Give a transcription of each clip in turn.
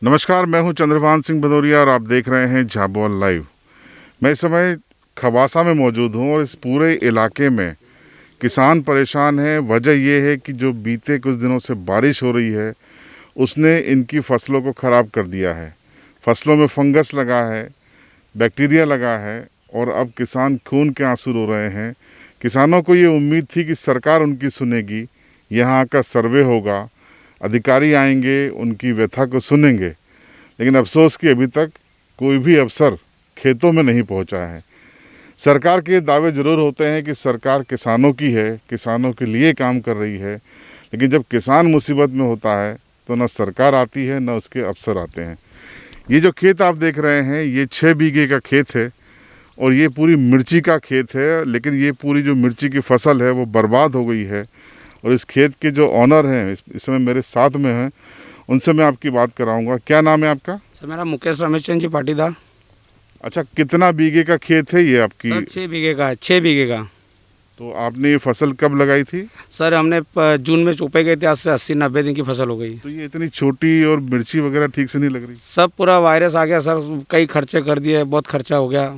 नमस्कार, मैं हूं चंद्रभान सिंह भदौरिया और आप देख रहे हैं झाबुआ लाइव। मैं इस समय खवासा में मौजूद हूं और इस पूरे इलाके में किसान परेशान हैं। वजह यह है कि जो बीते कुछ दिनों से बारिश हो रही है उसने इनकी फसलों को ख़राब कर दिया है। फसलों में फंगस लगा है, बैक्टीरिया लगा है और अब किसान खून के आंसू रो रहे हैं। किसानों को ये उम्मीद थी कि सरकार उनकी सुनेगी, यहाँ का सर्वे होगा, अधिकारी आएंगे, उनकी व्यथा को सुनेंगे, लेकिन अफसोस कि अभी तक कोई भी अफसर खेतों में नहीं पहुंचा है। सरकार के दावे ज़रूर होते हैं कि सरकार किसानों की है, किसानों के लिए काम कर रही है, लेकिन जब किसान मुसीबत में होता है तो न सरकार आती है न उसके अफसर आते हैं। ये जो खेत आप देख रहे हैं ये 6 बीघे का खेत है और ये पूरी मिर्ची का खेत है, लेकिन ये पूरी जो मिर्ची की फसल है वो बर्बाद हो गई है। और इस खेत के जो ऑनर हैं इस समय मेरे साथ में हैं, उनसे मैं आपकी बात कराऊंगा। क्या नाम है आपका? सर मेरा मुकेश रमेश चंद जी पाटीदार। अच्छा, कितना बीघे का खेत है ये आपकी? सर 6 बीघे का है, 6 बीघे का। तो आपने ये फसल कब लगाई थी? सर हमने जून में चोपे गए थे, आज से 80-90 दिन की फसल हो गई। तो ये इतनी छोटी और मिर्ची वगैरह ठीक से नहीं लग रही? सब पूरा वायरस आ गया सर, कई खर्चे कर दिए, बहुत खर्चा हो गया।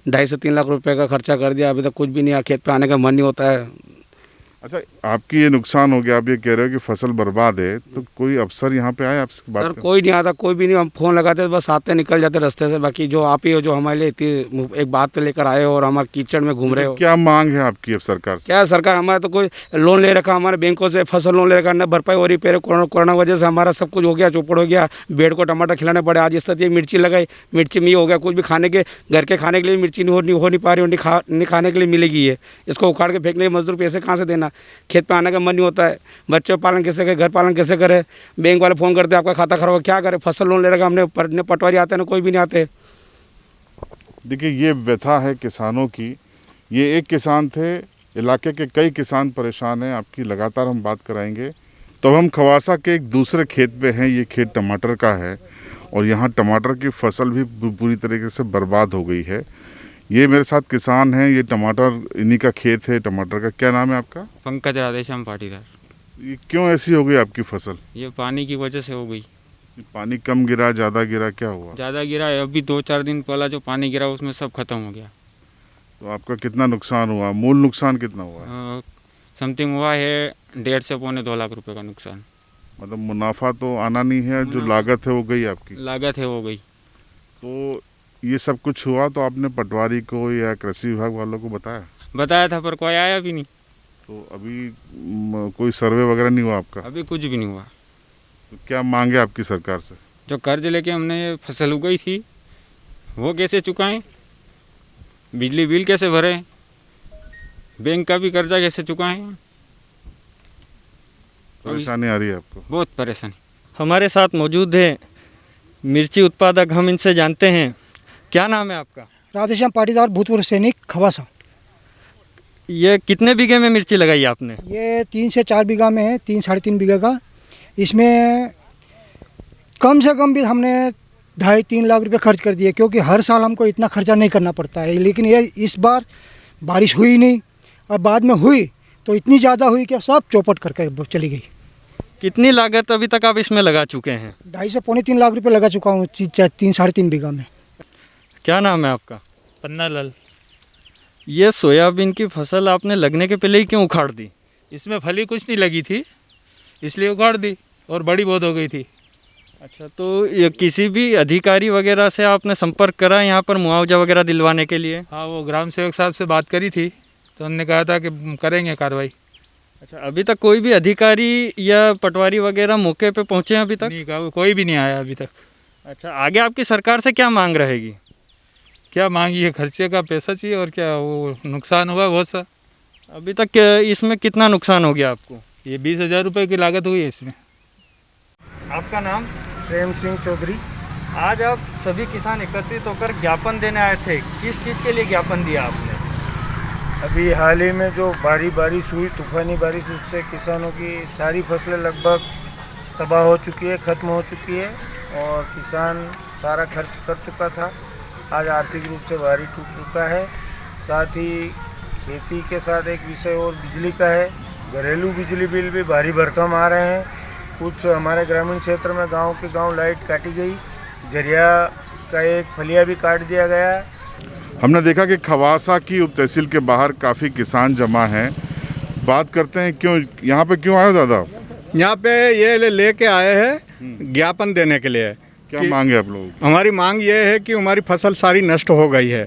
2.5 से 3 लाख रुपए का खर्चा कर दिया, अभी तक कुछ भी नहीं। खेत पे आने का मन नहीं होता है। अच्छा, आपकी ये नुकसान हो गया, आप ये कह रहे हो कि फसल बर्बाद है, तो कोई अफसर यहाँ पे आए आपसे बात सर करने? कोई नहीं आता, कोई भी नहीं। हम फ़ोन लगाते तो बस आते निकल जाते रास्ते से। बाकी जो आप ही हो जो हमारे लिए इतनी एक बात लेकर आए हो और हमारे कीचड़ में घूम रहे हो। क्या मांग है आपकी अब सरकार से? क्या सरकार, हमारा तो कोई लोन ले रखा, हमारे बैंकों से फसल लोन ले रखा, न भरपाई हो रही। पहले कोरोना वजह से हमारा सब कुछ हो गया, चौपड़ हो गया। बेड को टमाटर खिलाने पड़े। आज स्थिति मिर्ची लगाई, मिर्ची में ये हो गया, कुछ भी खाने के घर के खाने के लिए मिर्ची नहीं हो नहीं पा रही, नहीं खाने के लिए मिलेगी। ये इसको उखाड़ के फेंकने के मजदूर पैसे कहाँ से देना? खेत पे आने का मन नहीं होता है। बच्चों पालन कैसे करे, घर पालन कैसे करे? बैंक वाले फ़ोन करते हैं आपका खाता खराब हो, क्या करे? फसल लोन ले रखा हमने, पटवारी आते हैं ना, कोई भी नहीं आते। देखिए, ये व्यथा है किसानों की। ये एक किसान थे, इलाके के कई किसान परेशान हैं। आपकी लगातार हम बात कराएंगे। तो हम खवासा के एक दूसरे खेत पे हैं। ये खेत टमाटर का है और यहाँ टमाटर की फसल भी पूरी तरीके से बर्बाद हो गई है। ये मेरे साथ किसान हैं, ये टमाटर इन्हीं का खेत है टमाटर का। क्या नाम है आपका? पंकज राधेश्याम पाटीदार। ये क्यों ऐसी हो गई आपकी फसल? ये पानी की वजह से हो गई। पानी कम गिरा, ज़्यादा गिरा, क्या हुआ? ज़्यादा गिरा है। अभी 2-4 दिन पहला जो पानी गिरा उसमें सब खत्म हो गया। तो आपका कितना नुकसान हुआ? मूल नुकसान कितना हुआ है? समथिंग हुआ है 1.5 से पौने 2 लाख रुपए का नुकसान। मतलब मुनाफा तो आना नहीं है, जो लागत है वो गई आपकी? लागत है वो गई। तो ये सब कुछ हुआ तो आपने पटवारी को या कृषि विभाग वालों को बताया था पर कोई आया भी नहीं। तो अभी कोई सर्वे वगैरह नहीं हुआ आपका? अभी कुछ भी नहीं हुआ। तो क्या मांगे आपकी सरकार से? जो कर्ज लेके हमने ये फसल उगाई थी वो कैसे चुकाएं? बिजली बिल कैसे भरें? बैंक का भी कर्जा कैसे चुकाएं? परेशानी आ रही है आपको? बहुत परेशानी। हमारे साथ मौजूद है मिर्ची उत्पादक, हम इनसे जानते हैं। क्या नाम है आपका? राधेश्याम पाटीदार, भूतपूर्व सैनिक, खवासा। ये कितने बीघे में मिर्ची लगाई आपने? ये 3 से 4 बीघा में है, 3-3.5 बीघा का। इसमें कम से कम भी हमने 2.5-3 लाख रुपए खर्च कर दिए, क्योंकि हर साल हमको इतना खर्चा नहीं करना पड़ता है। लेकिन ये इस बार बारिश हुई नहीं और बाद में हुई तो इतनी ज़्यादा हुई कि सब चौपट करके चली गई। कितनी लागत अभी तक आप इसमें लगा चुके हैं? 2.5 से पौने 3 लाख रुपए लगा चुका हूँ 3-3.5 बीघा में। क्या नाम है आपका? पन्ना लाल। ये सोयाबीन की फसल आपने लगने के पहले ही क्यों उखाड़ दी? इसमें फली कुछ नहीं लगी थी इसलिए उखाड़ दी और बड़ी बहुत हो गई थी। अच्छा, तो ये किसी भी अधिकारी वगैरह से आपने संपर्क करा यहाँ पर मुआवजा वगैरह दिलवाने के लिए? हाँ, वो ग्राम सेवक साहब से बात करी थी तो उन्होंने कहा था कि करेंगे कार्रवाई। अच्छा, अभी तक कोई भी अधिकारी या पटवारी वगैरह मौके पे पहुँचे हैं अभी तक? नहीं, कहा कोई भी नहीं आया अभी तक। अच्छा, आगे आपकी सरकार से क्या मांग रहेगी? क्या मांगी है? खर्चे का पैसा चाहिए और क्या। वो नुकसान हुआ बहुत सा। अभी तक इसमें कितना नुकसान हो गया आपको? ये 20,000 रुपये की लागत हुई है इसमें। आपका नाम? प्रेम सिंह चौधरी। आज आप सभी किसान एकत्रित होकर ज्ञापन देने आए थे, किस चीज़ के लिए ज्ञापन दिया आपने? अभी हाल ही में जो भारी बारिश हुई, तूफानी बारिश, उससे किसानों की सारी फसलें लगभग तबाह हो चुकी है, ख़त्म हो चुकी है और किसान सारा खर्च कर चुका था। आज आर्थिक रूप से भारी टूट चुका है। साथ ही खेती के साथ एक विषय और बिजली का है। घरेलू बिजली बिल भी भारी भरकम आ रहे हैं कुछ हमारे ग्रामीण क्षेत्र में गांव के गांव लाइट काटी गई, जरिया का एक फलिया भी काट दिया गया। हमने देखा कि खवासा की उप तहसील के बाहर काफ़ी किसान जमा हैं। बात करते हैं क्यों यहाँ पे क्यों आए हो दादा? यहाँ पे ये लेके आए हैं ज्ञापन देने के लिए। क्या मांग है आप लोगों की? हमारी मांग ये है कि हमारी फसल सारी नष्ट हो गई है।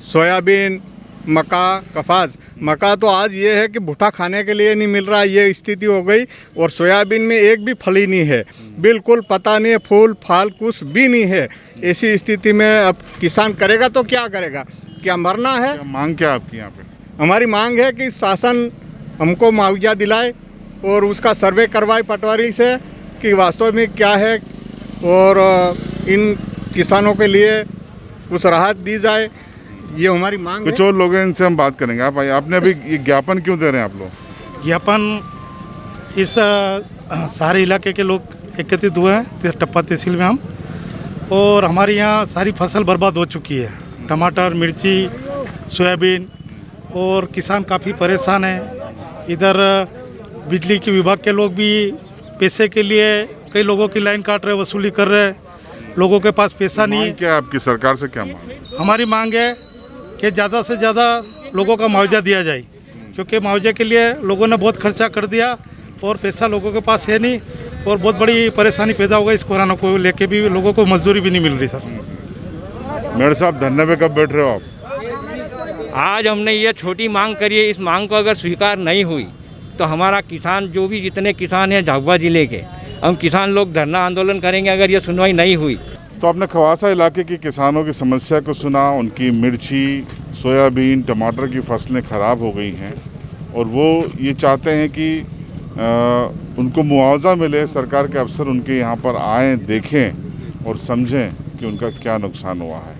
सोयाबीन, मक्का, कपास। मक्का तो आज ये है कि भुट्टा खाने के लिए नहीं मिल रहा, ये स्थिति हो गई। और सोयाबीन में एक भी फली नहीं है, बिल्कुल पता नहीं है, फूल फाल कुछ भी नहीं है। ऐसी स्थिति में अब किसान करेगा तो क्या करेगा, क्या मरना है? क्या मांग क्या आपकी यहाँ पे? हमारी मांग है कि शासन हमको मुआवजा दिलाए और उसका सर्वे करवाए पटवारी से कि वास्तव में क्या है, और इन किसानों के लिए कुछ राहत दी जाए, ये हमारी मांग है। कुछ और लोग हैं, इनसे हम बात करेंगे। आपने अभी ये ज्ञापन क्यों दे रहे हैं आप लोग? ज्ञापन इस सारे इलाके के लोग एकत्रित हुए हैं टप्पा तहसील में हम, और हमारे यहाँ सारी फसल बर्बाद हो चुकी है, टमाटर, मिर्ची, सोयाबीन, और किसान काफ़ी परेशान हैं। इधर बिजली के विभाग के लोग भी पैसे के लिए कई लोगों की लाइन काट रहे, वसूली कर रहे हैं, लोगों के पास पैसा नहीं है। क्या आपकी सरकार से क्या मांग? हमारी मांग है कि ज़्यादा से ज़्यादा लोगों का मुआवजा दिया जाए, क्योंकि मुआवजे के लिए लोगों ने बहुत खर्चा कर दिया और पैसा लोगों के पास है नहीं, और बहुत बड़ी परेशानी पैदा हो गई इस कोरोना को लेके भी। लोगों को मजदूरी भी नहीं मिल रही सर। मेरे साहब धरने पे कब बैठ रहे हो आप? आज हमने ये छोटी मांग करी है, इस मांग को अगर स्वीकार नहीं हुई तो हमारा किसान, जो भी जितने किसान हैं झाबुआ ज़िले के, हम किसान लोग धरना आंदोलन करेंगे अगर ये सुनवाई नहीं हुई। तो आपने खवासा इलाके के किसानों की समस्या को सुना। उनकी मिर्ची, सोयाबीन, टमाटर की फसलें ख़राब हो गई हैं और वो ये चाहते हैं कि उनको मुआवजा मिले। सरकार के अफसर उनके यहाँ पर आएँ, देखें और समझें कि उनका क्या नुकसान हुआ है।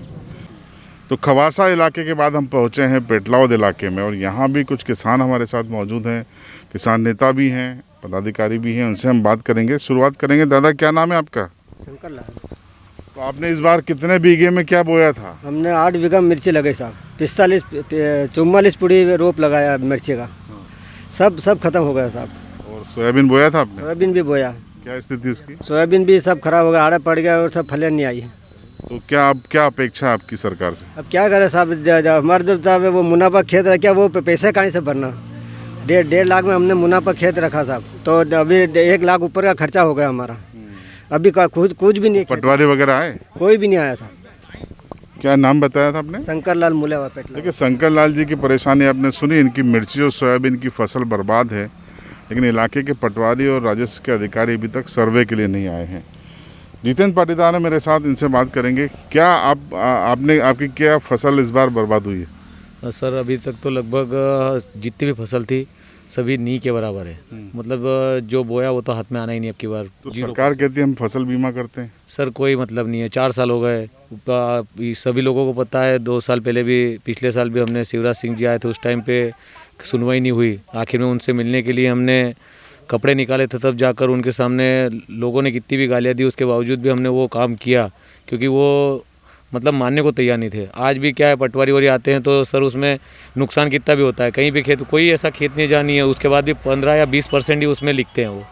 तो खवासा इलाके के बाद हम पहुँचे हैं पेटलावद इलाके में, और यहाँ भी कुछ किसान हमारे साथ मौजूद हैं। किसान नेता भी हैं, पदाधिकारी भी हैं, उनसे हम बात करेंगे। शुरुआत करेंगे। दादा, क्या नाम है आपका? शंकर लाल। तो आपने इस बार कितने बीघे में क्या बोया था? हमने 8 बीघा मिर्ची लगाई साहब, 44 पुड़ी रोप लगाया मिर्ची का। सब खत्म हो गया साहब। और सोयाबीन बोया था आपने? सोयाबीन भी बोया। क्या स्थिति इसकी? सोयाबीन भी सब खराब हो गया, आड़ा पड़ गया और सब फलियां नहीं आई। तो क्या अपेक्षा है आपकी सरकार से? अब क्या करें साहब, हमारे जो साहब वो मुनाफा खेत रखा, वो पैसे कहाँ से भरना। 1.5 लाख में हमने मुनाफा खेत रखा साहब, तो अभी 1 लाख ऊपर का खर्चा हो गया हमारा। अभी कुछ भी नहीं। पटवारी वगैरह आए? कोई भी नहीं आया साहब। क्या नाम बताया था आपने? शंकर लाल मुलेवा पेटला। देखिए, शंकर लाल जी की परेशानी आपने सुनी। इनकी मिर्ची और सोयाबीन की फसल बर्बाद है, लेकिन इलाके के पटवारी और राजस्व के अधिकारी अभी तक सर्वे के लिए नहीं आए हैं। जितेंद्र पाटीदार है मेरे साथ, इनसे बात करेंगे। क्या आपकी क्या फसल इस बार बर्बाद हुई है? सर, अभी तक तो लगभग जितनी भी फसल थी सभी नी के बराबर है। मतलब जो बोया वो तो हाथ में आना ही नहीं अब की बार। तो सरकार कहती है हम फसल बीमा करते हैं। सर, कोई मतलब नहीं है। 4 साल हो गए, सभी लोगों को पता है। 2 साल पहले भी, पिछले साल भी हमने शिवराज सिंह जी आए थे, उस टाइम पे सुनवाई नहीं हुई। आखिर में उनसे मिलने के लिए हमने कपड़े निकाले थे, तब जाकर उनके सामने लोगों ने कितनी भी गालियाँ दी, उसके बावजूद भी हमने वो काम किया, क्योंकि वो मतलब मानने को तैयार नहीं थे। आज भी क्या है, पटवारी वारी आते हैं तो सर उसमें नुकसान कितना भी होता है, कहीं भी खेत, कोई ऐसा खेत नहीं जानी है, उसके बाद भी 15 या 20% ही उसमें लिखते हैं वो।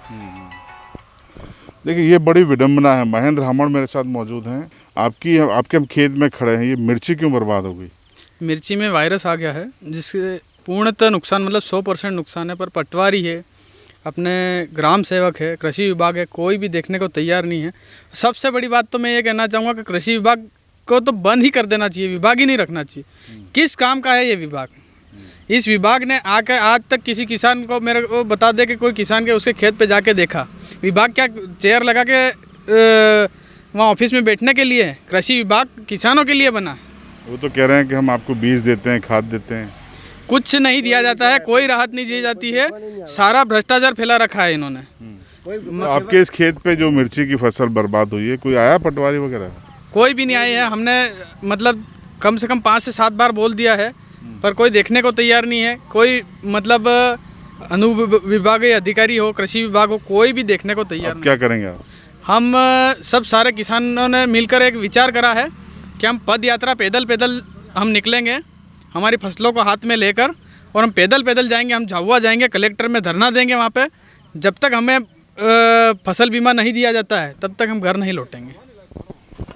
देखिए, ये बड़ी विडम्बना है। महेंद्र हमड़ मेरे साथ मौजूद हैं। आपके खेत में खड़े हैं, ये मिर्ची क्यों बर्बाद हो गई? मिर्ची में वायरस आ गया है, जिससे पूर्णतः नुकसान, मतलब 100% नुकसान है। पर पटवारी है, अपने ग्राम सेवक है, कृषि विभाग है, कोई भी देखने को तैयार नहीं है। सबसे बड़ी बात तो मैं ये कहना चाहूँगा कि कृषि विभाग को तो बंद ही कर देना चाहिए, विभाग ही नहीं रखना चाहिए। किस काम का है ये विभाग? इस विभाग ने आकर आज तक किसी किसान को मेरे को बता दे कि कोई किसान के उसके खेत पे जाके देखा। विभाग क्या चेयर लगा के वहाँ ऑफिस में बैठने के लिए? कृषि विभाग किसानों के लिए बना। वो तो कह रहे हैं कि हम आपको बीज देते हैं, खाद देते हैं। कुछ नहीं दिया जाता है, कोई राहत नहीं दी जाती है, सारा भ्रष्टाचार फैला रखा है इन्होंने। तो आपके इस खेत पे जो मिर्ची की फसल बर्बाद हुई है, कोई आया पटवारी वगैरह? कोई भी नहीं आए हैं। हमने मतलब कम से कम 5 से 7 बार बोल दिया है, पर कोई देखने को तैयार नहीं है। कोई मतलब अनुविभागीय अधिकारी हो, कृषि विभाग हो, कोई भी देखने को तैयार नहीं। क्या करेंगे आप? हम सब सारे किसानों ने मिलकर एक विचार करा है कि हम पद यात्रा पैदल हम निकलेंगे, हमारी फसलों को हाथ में लेकर, और हम पैदल जाएंगे। हम झाबुआ जाएंगे, कलेक्टर में धरना देंगे वहाँ पे, जब तक हमें फसल बीमा नहीं दिया जाता है तब तक हम घर नहीं लौटेंगे।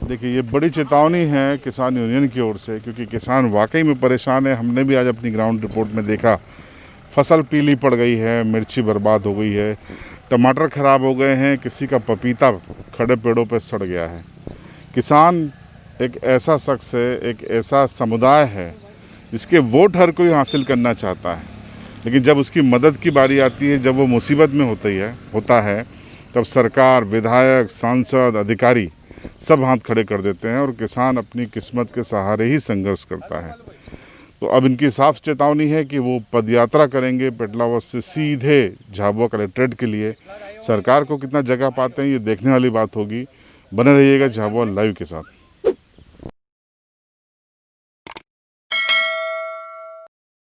देखिए, ये बड़ी चेतावनी है किसान यूनियन की ओर से, क्योंकि किसान वाकई में परेशान है। हमने भी आज अपनी ग्राउंड रिपोर्ट में देखा, फसल पीली पड़ गई है, मिर्ची बर्बाद हो गई है, टमाटर ख़राब हो गए हैं, किसी का पपीता खड़े पेड़ों पर सड़ गया है। किसान एक ऐसा शख्स है, एक ऐसा समुदाय है जिसके वोट हर कोई हासिल करना चाहता है, लेकिन जब उसकी मदद की बारी आती है, जब वो मुसीबत में होता है तब सरकार, विधायक, सांसद, अधिकारी सब हाथ खड़े कर देते हैं और किसान अपनी किस्मत के सहारे ही संघर्ष करता है। तो अब इनकी साफ चेतावनी है कि वो पदयात्रा करेंगे पेटलावद से सीधे झाबुआ कलेक्ट्रेट के लिए। सरकार को कितना जगह पाते हैं ये देखने वाली बात होगी। बने रहिएगा झाबुआ लाइव के साथ।